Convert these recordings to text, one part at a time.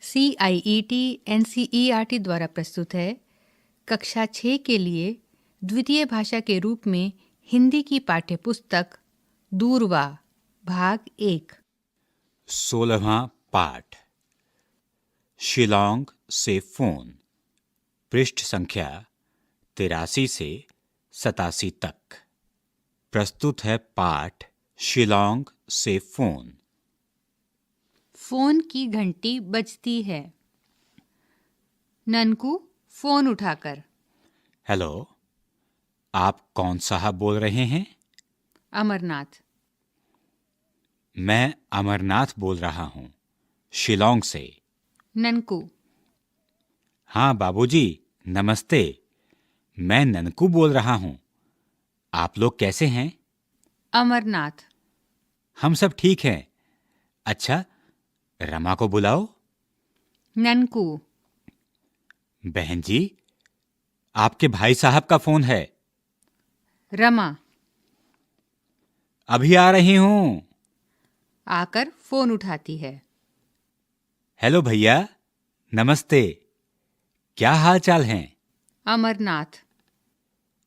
CIET NCERT द्वारा प्रस्तुत है कक्षा 6 के लिए द्वितीय भाषा के रूप में हिंदी की पाठ्यपुस्तक दूरवा भाग 1। 16वां पाठ शिलोंग से फोन, पृष्ठ संख्या 83 से 87 तक। प्रस्तुत है पाठ शिलोंग से फोन। फोन की घंटी बजती है। ननकू फोन उठाकर। हेलो, आप कौन साहब बोल रहे हैं? अमरनाथ। मैं अमरनाथ बोल रहा हूँ, शिलोंग से। ननकू। हाँ बाबूजी, नमस्ते। मैं ननकू बोल रहा हूँ। आप लोग कैसे हैं? अमरनाथ। हम सब ठीक हैं। अच्छा, रमा को बुलाओ। ननकू। बहन जी, आपके भाई साहब का फोन है। रमा। अभी आ रही हूं। आकर फोन उठाती है। हेलो भैया, नमस्ते। क्या हाल चाल हैं? अमरनाथ।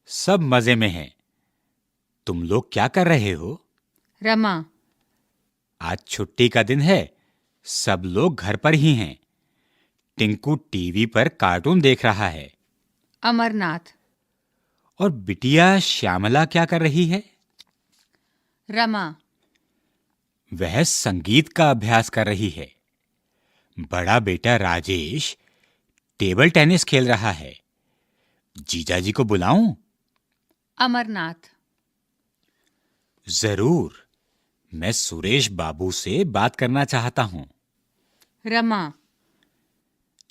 सब मजे में हैं। तुम लोग क्या कर रहे हो? रमा। आज छुट्टी का दिन है, सब लोग घर पर ही हैं। टिंकू टीवी पर कार्टून देख रहा है। अमरनाथ। और बिटिया श्यामला क्या कर रही है? रमा। वह संगीत का अभ्यास कर रही है। बड़ा बेटा राजेश टेबल टेनिस खेल रहा है। जीजाजी को बुलाऊं? अमरनाथ। जरूर, मैं सुरेश बाबू से बात करना चाहता हूं। रमा।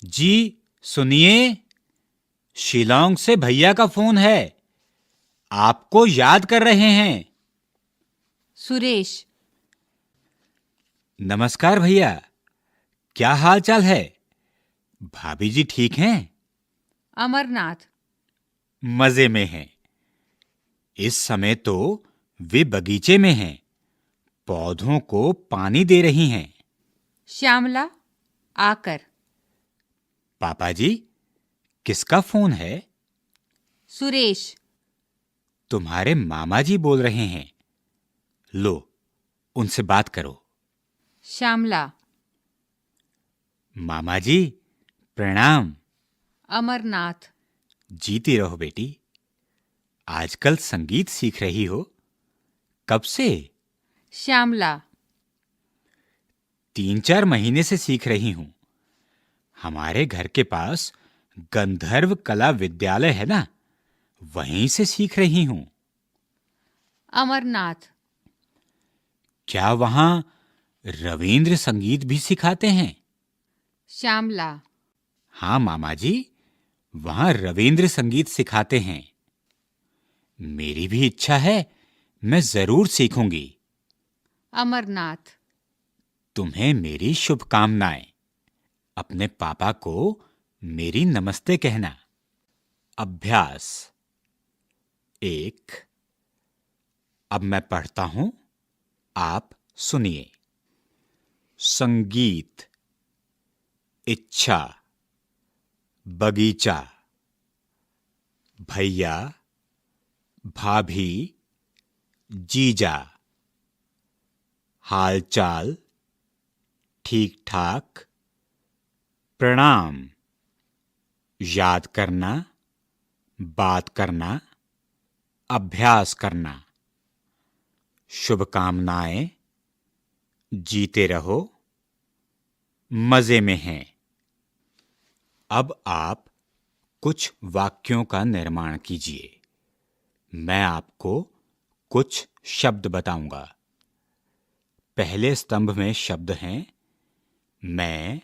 जी सुनिए, शिलोंग से भैया का फोन है, आपको याद कर रहे हैं। सुरेश। नमस्कार भैया, क्या हाल चाल है? भाभी जी ठीक हैं? अमरनाथ। मजे में हैं। इस समय तो वे बगीचे में हैं, पौधों को पानी दे रही हैं। श्यामला आकर। पापा जी, किसका फोन है? सुरेश। तुम्हारे मामा जी बोल रहे हैं। लो, उनसे बात करो। श्यामला। मामा जी, प्रणाम। अमरनाथ। जीती रहो बेटी। आजकल संगीत सीख रही हो? कब से? श्यामला। 3-4 महीने से सीख रही हूं। हमारे घर के पास गंधर्व कला विद्यालय है ना, वहीं से सीख रही हूं। अमरनाथ। क्या वहां रवींद्र संगीत भी सिखाते हैं? श्यामला। हाँ मामा जी, वहां रवींद्र संगीत सिखाते हैं। मेरी भी इच्छा है, मैं जरूर सीखूंगी। अमरनाथ। तुम्हें मेरी शुभकामनाएं। अपने पापा को मेरी नमस्ते कहना। अभ्यास 1। अब मैं पढ़ता हूं, आप सुनिए। संगीत, इच्छा, बगीचा, भैया, भाभी, जीजा, हालचाल, ठीक ठाक, प्रणाम, याद करना, बात करना, अभ्यास करना, शुभकामनाएं, जीते रहो, मजे में हैं। अब आप कुछ वाक्यों का निर्माण कीजिए। मैं आपको कुछ शब्द बताऊंगा। पहले स्तंभ में शब्द हैं मैं,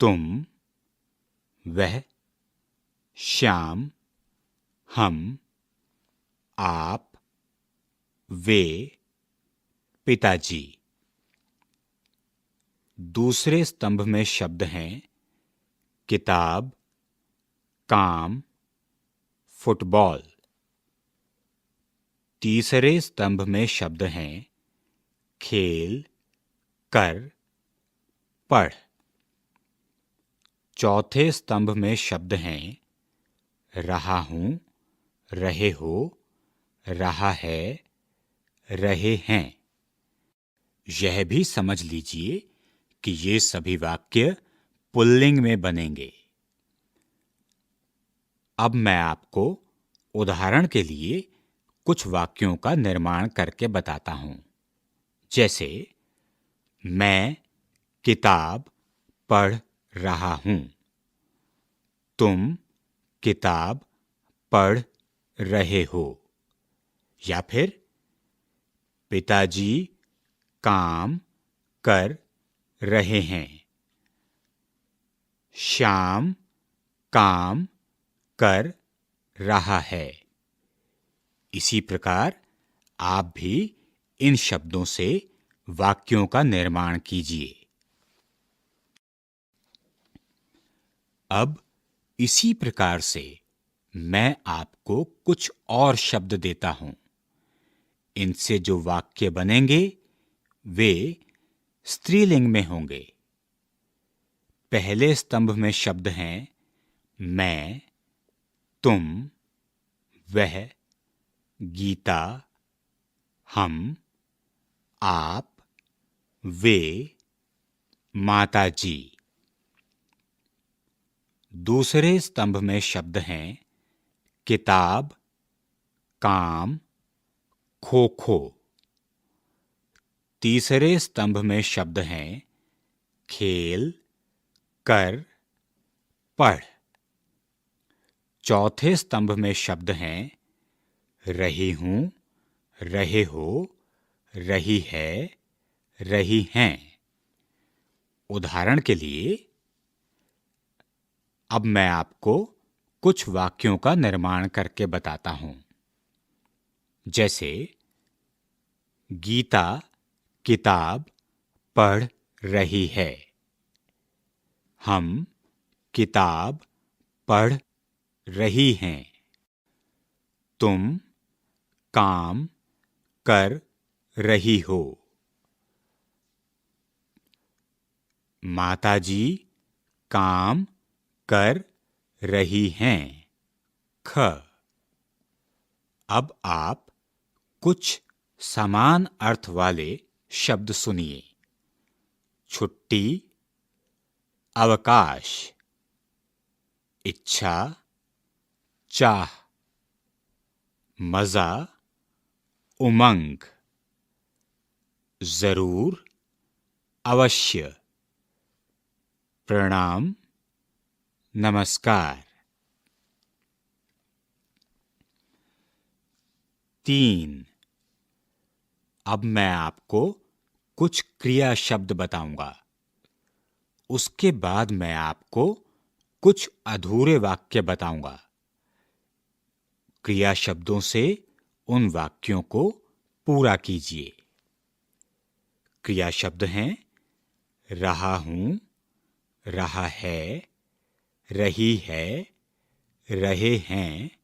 तुम, वह, श्याम, हम, आप, वे, पिताजी। दूसरे स्तंभ में शब्द हैं किताब, काम, फुटबॉल। तीसरे स्तंभ में शब्द हैं खेल, कर, पढ़। चौथे स्तंभ में शब्द हैं रहा हूं, रहे हो, रहा है, रहे हैं। यह भी समझ लीजिए कि ये सभी वाक्य पुल्लिंग में बनेंगे। अब मैं आपको उदाहरण के लिए कुछ वाक्यों का निर्माण करके बताता हूं। जैसे मैं किताब पढ़ रहा हूं, तुम किताब पढ़ रहे हो, या फिर पिताजी काम कर रहे हैं, श्याम काम कर रहा है। इसी प्रकार आप भी इन शब्दों से वाक्यों का निर्माण कीजिए। अब इसी प्रकार से मैं आपको कुछ और शब्द देता हूं। इनसे जो वाक्य बनेंगे वे स्त्रीलिंग में होंगे। पहले स्तंभ में शब्द हैं मैं, तुम, वह, गीता, हम, आप, वे, माताजी। दूसरे स्तंभ में शब्द हैं किताब, काम, खो-खो। तीसरे स्तंभ में शब्द हैं खेल, कर, पढ़। चौथे स्तंभ में शब्द हैं रही हूं, रहे हो, रही है, रही हैं। उदाहरण के लिए अब मैं आपको कुछ वाक्यों का निर्माण करके बताता हूं। जैसे गीता किताब पढ़ रही है, हम किताब पढ़ रही हैं, तुम काम कर रही हो, माताजी काम कर रही हैं। ख। अब आप कुछ समान अर्थ वाले शब्द सुनिए। छुट्टी, अवकाश, इच्छा, चाह, मजा, उमंग, जरूर, अवश्य, प्रणाम, नमस्कार। 3। अब मैं आपको कुछ क्रिया शब्द बताऊंगा। उसके बाद मैं आपको कुछ अधूरे वाक्य बताऊंगा। क्रिया शब्दों से उन वाक्यों को पूरा कीजिए। क्रिया शब्द हैं रहा हूं, रहा है, रही है, रहे हैं,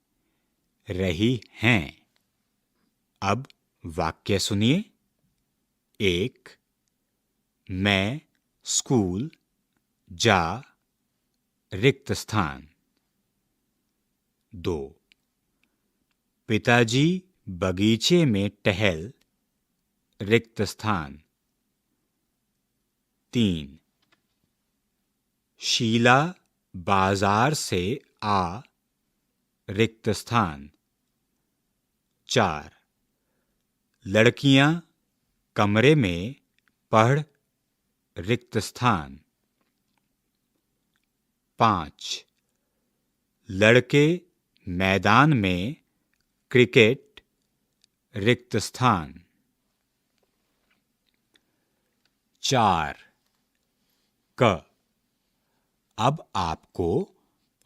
रही हैं। अब वाक्य सुनिए। 1। मैं स्कूल जा, रिक्त स्थान। 2। पिताजी बगीचे में टहल, रिक्त स्थान। 3। शीला बाजार से आ, रिक्त स्थान। 4। लड़कियां कमरे में पढ़, रिक्त स्थान। 5। लड़के मैदान में क्रिकेट, रिक्त स्थान। 4। क। अब आपको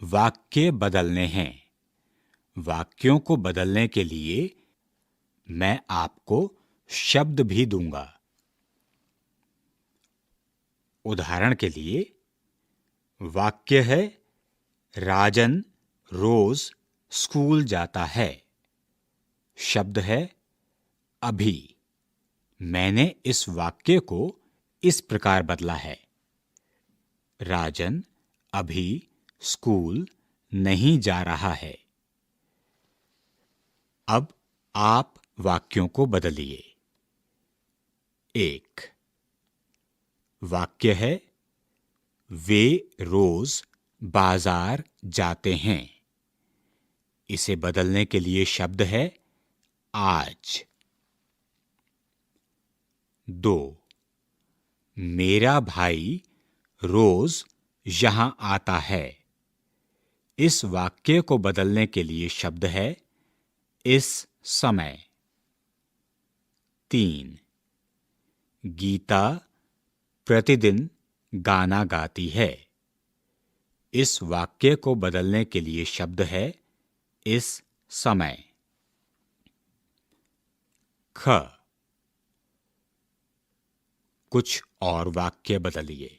वाक्य बदलने हैं। वाक्यों को बदलने के लिए मैं आपको शब्द भी दूंगा। उदाहरण के लिए वाक्य है राजन रोज स्कूल जाता है। शब्द है अभी। मैंने इस वाक्य को इस प्रकार बदला है। राजन अभी स्कूल नहीं जा रहा है। अब आप वाक्यों को बदलिए। 1 वाक्य है, वे रोज बाजार जाते हैं। इसे बदलने के लिए शब्द है आज। 2 मेरा भाई रोज यहां आता है। इस वाक्य को बदलने के लिए शब्द है इस समय। 3 गीता प्रतिदिन गाना गाती है। इस वाक्य को बदलने के लिए शब्द है इस समय। ख कुछ और वाक्य बदलिए।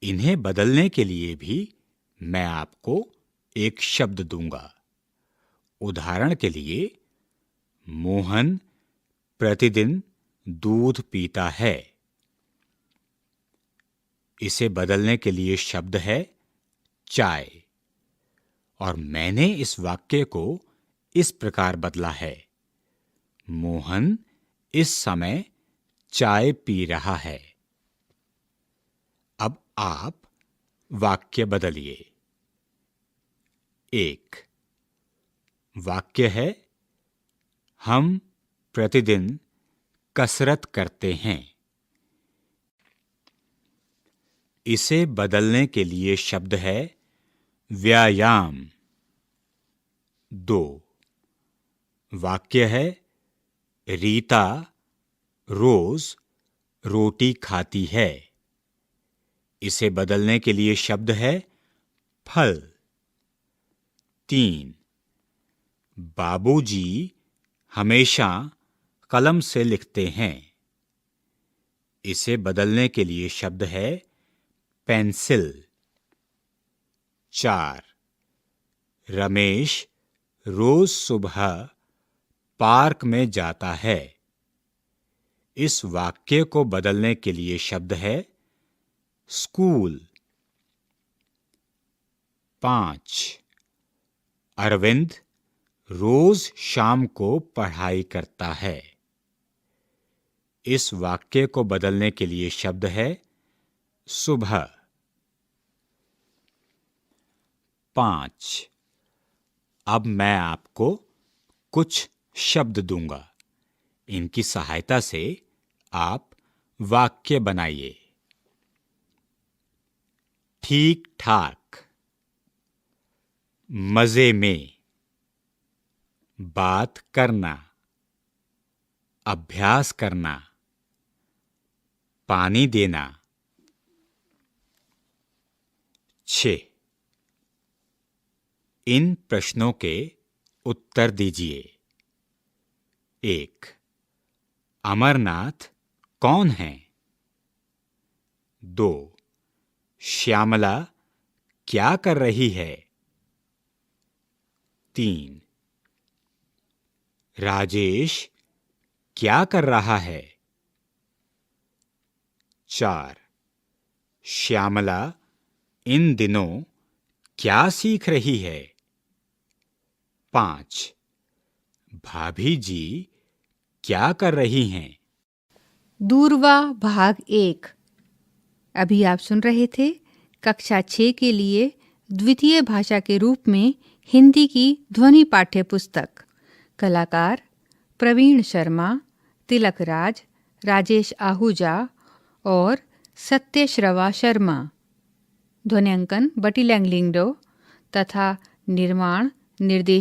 इन्हें बदलने के लिए भी मैं आपको एक शब्द दूंगा। उदाहरण के लिए, मोहन प्रतिदिन दूध पीता है। इसे बदलने के लिए शब्द है चाय, और मैंने इस वाक्य को इस प्रकार बदला है, मोहन इस समय चाय पी रहा है। अब आप वाक्य बदलिए। 1 वाक्य है, हम प्रतिदिन कसरत करते हैं। इसे बदलने के लिए शब्द है व्यायाम। 2 वाक्य है, रीता रोज रोटी खाती है। इसे बदलने के लिए शब्द है फल। 3 बाबूजी हमेशा कलम से लिखते हैं। इसे बदलने के लिए शब्द है पेंसिल। 4 रमेश रोज सुबह पार्क में जाता है। इस वाक्य को बदलने के लिए शब्द है स्कूल। 5 अरविंद रोज शाम को पढ़ाई करता है। इस वाक्य को बदलने के लिए शब्द है सुबह। 5 अब मैं आपको कुछ शब्द दूंगा। इनकी सहायता से आप वाक्य बनाइए। ठीक ठाक, मजे में, बात करना, अभ्यास करना, पानी देना। 6 इन प्रश्नों के उत्तर दीजिए। 1 अमरनाथ कौन है? 2 श्यामला क्या कर रही है? 3 राजेश क्या कर रहा है? 4 श्यामला इन दिनों क्या सीख रही है? 5 भाभी जी क्या कर रही हैं? दूरवा भाग 1। अभी आप सुन रहे थे कक्षा 6 के लिए द्वितीय भाषा के रूप में हिंदी की ध्वनि पाठ्य पुस्तक। कलाकार प्रवीण शर्मा, तिलक राज, राजेश आहूजा और सत्यश्रवा शर्मा। ध्वन्यांकन बटी लैंगलिंगडो तथा निर्माण निर्देशन